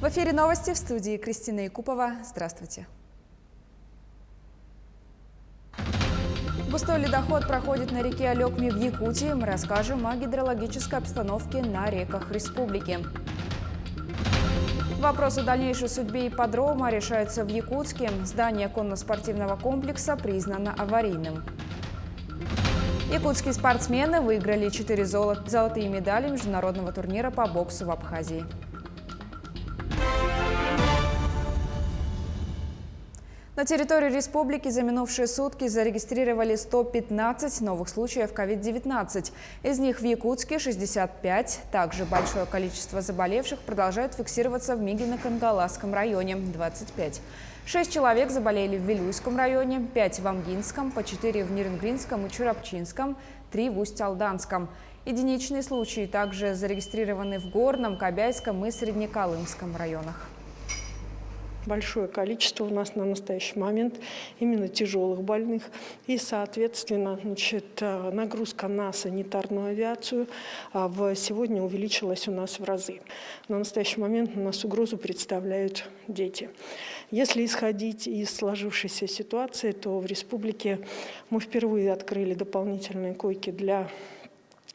В эфире новости, в студии Кристина Якупова. Здравствуйте. Густой ледоход проходит на реке Алекми в Якутии. Мы расскажем о гидрологической обстановке на реках республики. Вопрос о дальнейшей судьбе ипподрома решается в Якутске. Здание конно-спортивного комплекса признано аварийным. Якутские спортсмены выиграли 4 золотые медали международного турнира по боксу в Абхазии. На территории республики за минувшие сутки зарегистрировали 115 новых случаев COVID-19. Из них в Якутске 65. Также большое количество заболевших продолжает фиксироваться в Мигино-Кангаласском районе – 25. 6 человек заболели в Вилюйском районе, 5 в Амгинском, по 4 в Нерюнгринском и Чурапчинском, 3 в Усть-Алданском. Единичные случаи также зарегистрированы в Горном, Кобяйском и Среднеколымском районах. Большое количество у нас на настоящий момент именно тяжелых больных. И, соответственно, нагрузка на санитарную авиацию сегодня увеличилась у нас в разы. На настоящий момент у нас угрозу представляют дети. Если исходить из сложившейся ситуации, то в республике мы впервые открыли дополнительные койки для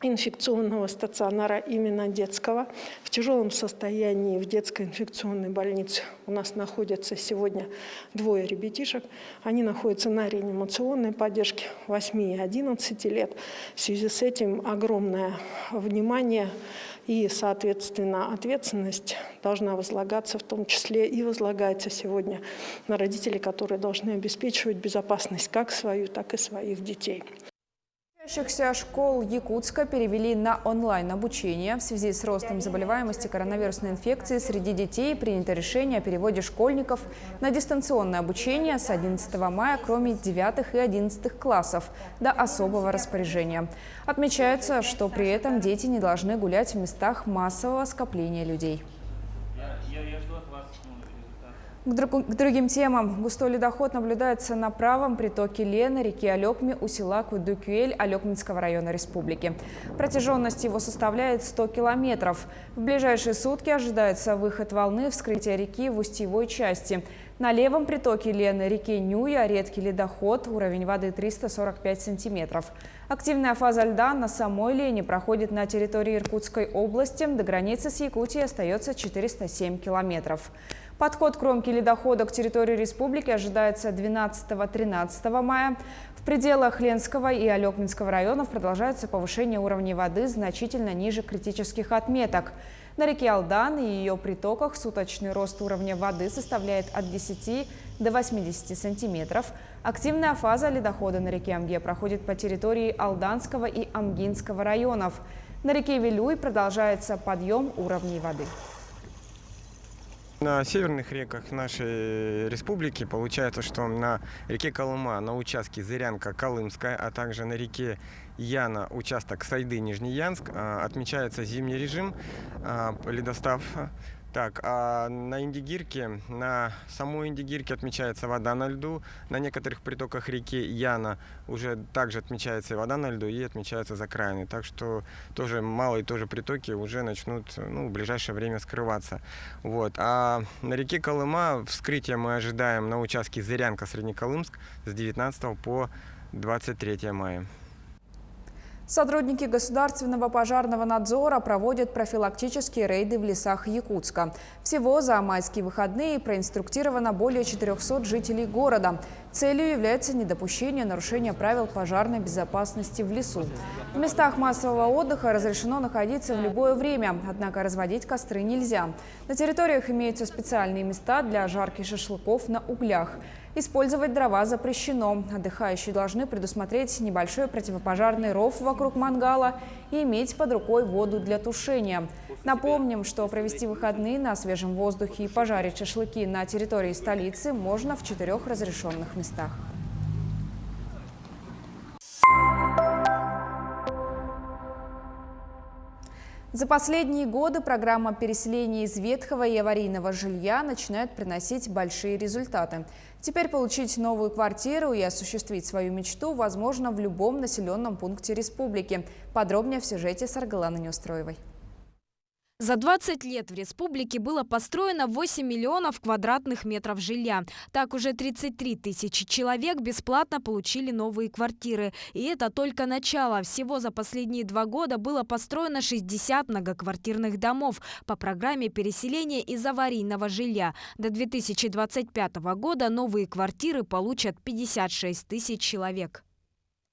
инфекционного стационара именно детского. В тяжелом состоянии в детской инфекционной больнице у нас находятся сегодня 2 ребятишек. Они находятся на реанимационной поддержке 8 и 11 лет. В связи с этим огромное внимание и, соответственно, ответственность должна возлагаться, в том числе и возлагается сегодня на родителей, которые должны обеспечивать безопасность как свою, так и своих детей. Учащихся школ Якутска перевели на онлайн-обучение. В связи с ростом заболеваемости коронавирусной инфекцией среди детей принято решение о переводе школьников на дистанционное обучение с 11 мая, кроме 9 и 11 классов, до особого распоряжения. Отмечается, что при этом дети не должны гулять в местах массового скопления людей. К другим темам. Густой ледоход наблюдается на правом притоке Лены, реки Алекми у села Кудукюэль Алекминского района республики. Протяженность его составляет 100 километров. В ближайшие сутки ожидается выход волны, вскрытие реки в устьевой части. На левом притоке Лены, реке Нюя, редкий ледоход, уровень воды 345 сантиметров. Активная фаза льда на самой Лене проходит на территории Иркутской области. До границы с Якутией остается 407 километров. Подход кромки ледохода к территории республики ожидается 12-13 мая. В пределах Ленского и Алекминского районов продолжается повышение уровня воды значительно ниже критических отметок. На реке Алдан и ее притоках суточный рост уровня воды составляет от 10 до 80 сантиметров. Активная фаза ледохода на реке Амге проходит по территории Алданского и Амгинского районов. На реке Вилюй продолжается подъем уровней воды. На северных реках нашей республики получается, что на реке Колыма на участке Зырянка-Колымская, а также на реке Яна участок Сайды-Нижнеянск отмечается зимний режим, ледостав. Так, а на Индигирке, на самой Индигирке отмечается вода на льду. На некоторых притоках реки Яна уже также отмечается вода на льду и отмечаются закраины. Так что тоже малые притоки уже начнут в ближайшее время скрываться. Вот. А на реке Колыма вскрытие мы ожидаем на участке Зырянка-Среднеколымск с 19 по 23 мая. Сотрудники государственного пожарного надзора проводят профилактические рейды в лесах Якутска. Всего за майские выходные проинструктировано более 400 жителей города. Целью является недопущение нарушения правил пожарной безопасности в лесу. В местах массового отдыха разрешено находиться в любое время, однако разводить костры нельзя. На территориях имеются специальные места для жарки шашлыков на углях. Использовать дрова запрещено. Отдыхающие должны предусмотреть небольшой противопожарный ров вокруг мангала и иметь под рукой воду для тушения. Напомним, что провести выходные на свежем воздухе и пожарить шашлыки на территории столицы можно в 4 разрешенных местах. За последние годы программа переселения из ветхого и аварийного жилья начинает приносить большие результаты. Теперь получить новую квартиру и осуществить свою мечту возможно в любом населенном пункте республики. Подробнее в сюжете с Аргаланой Неустроевой. За 20 лет в республике было построено 8 миллионов квадратных метров жилья. Так уже 33 тысячи человек бесплатно получили новые квартиры. И это только начало. Всего за последние 2 года было построено 60 многоквартирных домов по программе переселения из аварийного жилья. До 2025 года новые квартиры получат 56 тысяч человек.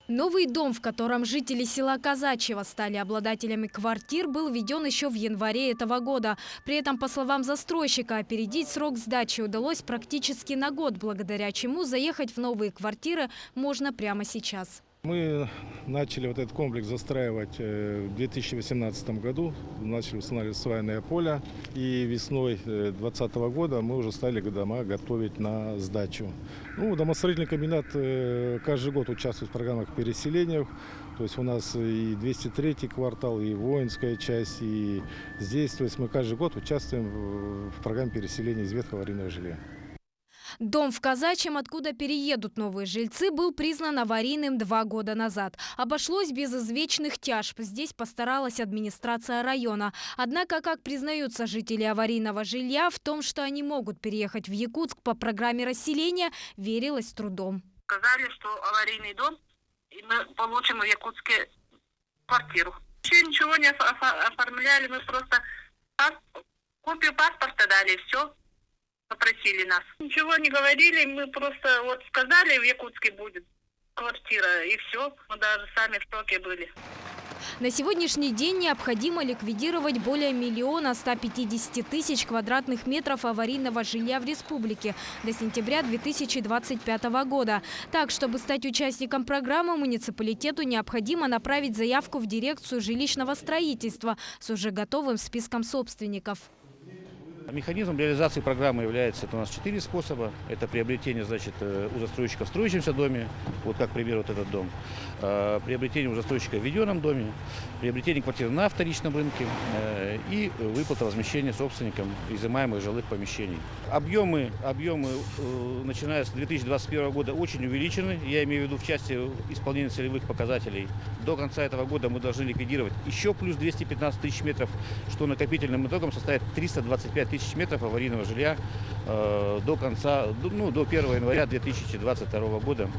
Новый дом, в котором жители села Казачьего стали обладателями квартир, был введен еще в январе этого года. При этом, по словам застройщика, опередить срок сдачи удалось практически на год, благодаря чему заехать в новые квартиры можно прямо сейчас. Мы начали вот этот комплекс застраивать в 2018 году, начали устанавливать свайное поле, и весной 2020 года мы уже стали дома готовить на сдачу. Домостроительный комбинат каждый год участвует в программах переселения, то есть у нас и 203-й квартал, и воинская часть, и здесь, то есть мы каждый год участвуем в программе переселения из ветхого аварийного жилья. Дом в Казачьем, откуда переедут новые жильцы, был признан аварийным 2 года назад. Обошлось без извечных тяжб. Здесь постаралась администрация района. Однако, как признаются жители аварийного жилья, в том, что они могут переехать в Якутск по программе расселения, верилось с трудом. Сказали, что аварийный дом, и мы получим в Якутске квартиру. Еще ничего не оформляли, мы просто копию паспорта дали, и все. Попросили нас. Ничего не говорили, мы просто сказали, в Якутске будет квартира, и все. Мы даже сами в шоке были. На сегодняшний день необходимо ликвидировать более 1 150 000 квадратных метров аварийного жилья в республике до сентября 2025 года. Так, чтобы стать участником программы, муниципалитету необходимо направить заявку в дирекцию жилищного строительства с уже готовым списком собственников. Механизмом реализации программы является, это у нас 4 способа. Это приобретение, у застройщика в строящемся доме, вот как, к примеру, вот этот дом. Приобретение у застройщика в введенном доме, приобретение квартиры на вторичном рынке и выплата возмещения собственникам изымаемых жилых помещений. Объемы, начиная с 2021 года, очень увеличены. Я имею в виду в части исполнения целевых показателей. До конца этого года мы должны ликвидировать еще плюс 215 тысяч метров, что накопительным итогом составит 325 тысяч метров аварийного жилья до 1 января 2022 года.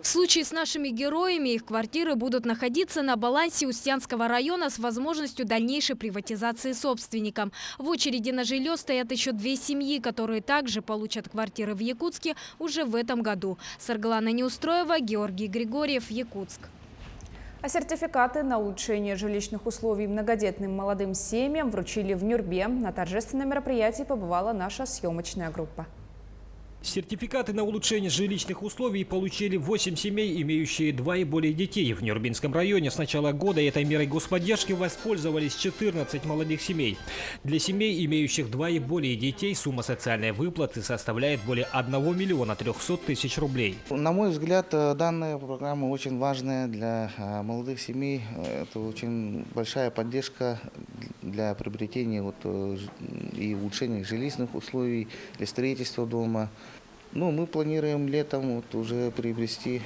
В случае с нашими героями их квартиры будут находиться на балансе Устьянского района с возможностью дальнейшей приватизации собственникам. В очереди на жилье стоят еще 2 семьи, которые также получат квартиры в Якутске уже в этом году. Саргалана Неустроева, Георгий Григорьев, Якутск. А сертификаты на улучшение жилищных условий многодетным молодым семьям вручили в Нюрбе. На торжественном мероприятии побывала наша съемочная группа. Сертификаты на улучшение жилищных условий получили 8 семей, имеющие 2 и более детей. В Нюрбинском районе с начала года этой мерой господдержки воспользовались 14 молодых семей. Для семей, имеющих 2 и более детей, сумма социальной выплаты составляет более 1 300 000 рублей. На мой взгляд, данная программа очень важная для молодых семей. Это очень большая поддержка для приобретения и улучшения жилищных условий, для строительства дома. Мы планируем летом уже приобрести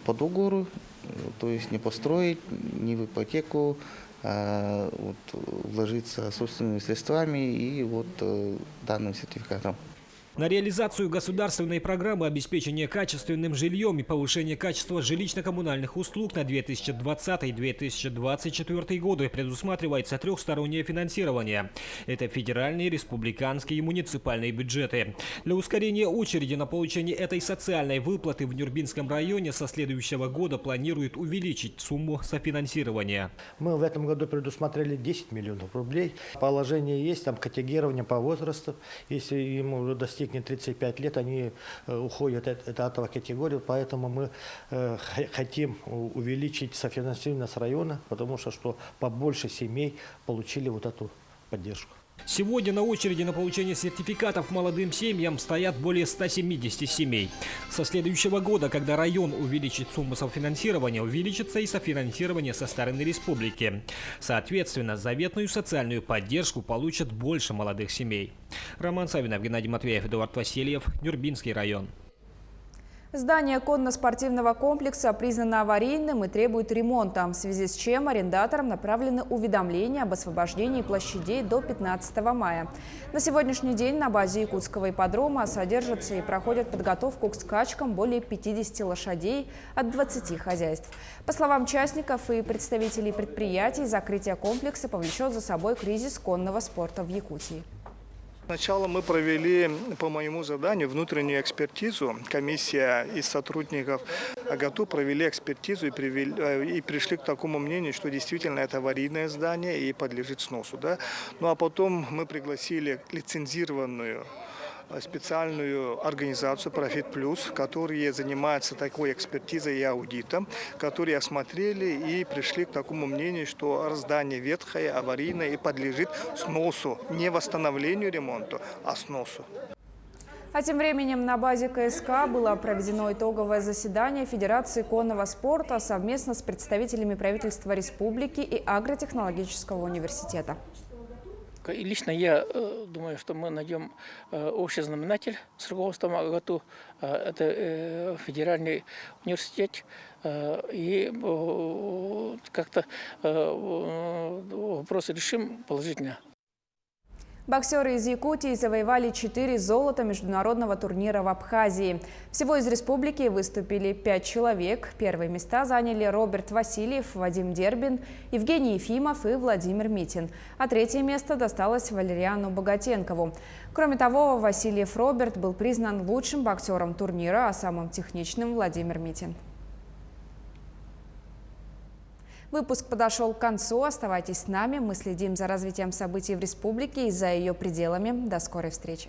по договору, то есть не построить, не в ипотеку, а вложиться собственными средствами и данным сертификатом. На реализацию государственной программы обеспечения качественным жильем и повышения качества жилищно-коммунальных услуг на 2020-2024 годы предусматривается трехстороннее финансирование. Это федеральные, республиканские и муниципальные бюджеты. Для ускорения очереди на получение этой социальной выплаты в Нюрбинском районе со следующего года планируют увеличить сумму софинансирования. Мы в этом году предусмотрели 10 миллионов рублей. Положение есть, там категорирование по возрасту. Если ему уже достигнет 35 лет, они уходят от этой категории, поэтому мы хотим увеличить софинансирование с района, потому что побольше семей получили эту поддержку. Сегодня на очереди на получение сертификатов молодым семьям стоят более 170 семей. Со следующего года, когда район увеличит сумму софинансирования, увеличится и софинансирование со стороны республики. Соответственно, заветную социальную поддержку получат больше молодых семей. Роман Савинов, Геннадий Матвеев, Эдуард Васильев, Нюрбинский район. Здание конно-спортивного комплекса признано аварийным и требует ремонта, в связи с чем арендаторам направлены уведомления об освобождении площадей до 15 мая. На сегодняшний день на базе якутского ипподрома содержатся и проходят подготовку к скачкам более 50 лошадей от 20 хозяйств. По словам участников и представителей предприятий, закрытие комплекса повлечет за собой кризис конного спорта в Якутии. Сначала мы провели по моему заданию внутреннюю экспертизу. Комиссия из сотрудников АГАТУ провели экспертизу и пришли к такому мнению, что действительно это аварийное здание и подлежит сносу. Да? Ну а потом мы пригласили лицензированную специальную организацию «Профит Плюс», которые занимаются такой экспертизой и аудитом, которые осмотрели и пришли к такому мнению, что здание ветхое, аварийное и подлежит сносу, не восстановлению, ремонту, а сносу. А тем временем на базе КСК было проведено итоговое заседание Федерации конного спорта совместно с представителями правительства республики и агротехнологического университета. И лично я думаю, что мы найдем общий знаменатель с руководством АГАТУ. Это федеральный университет. И как-то вопросы решим положительно. Боксеры из Якутии завоевали 4 золота международного турнира в Абхазии. Всего из республики выступили 5 человек. Первые места заняли Роберт Васильев, Вадим Дербин, Евгений Ефимов и Владимир Митин. А третье место досталось Валериану Богатенкову. Кроме того, Васильев Роберт был признан лучшим боксером турнира, а самым техничным – Владимир Митин. Выпуск подошел к концу. Оставайтесь с нами. Мы следим за развитием событий в республике и за ее пределами. До скорой встречи.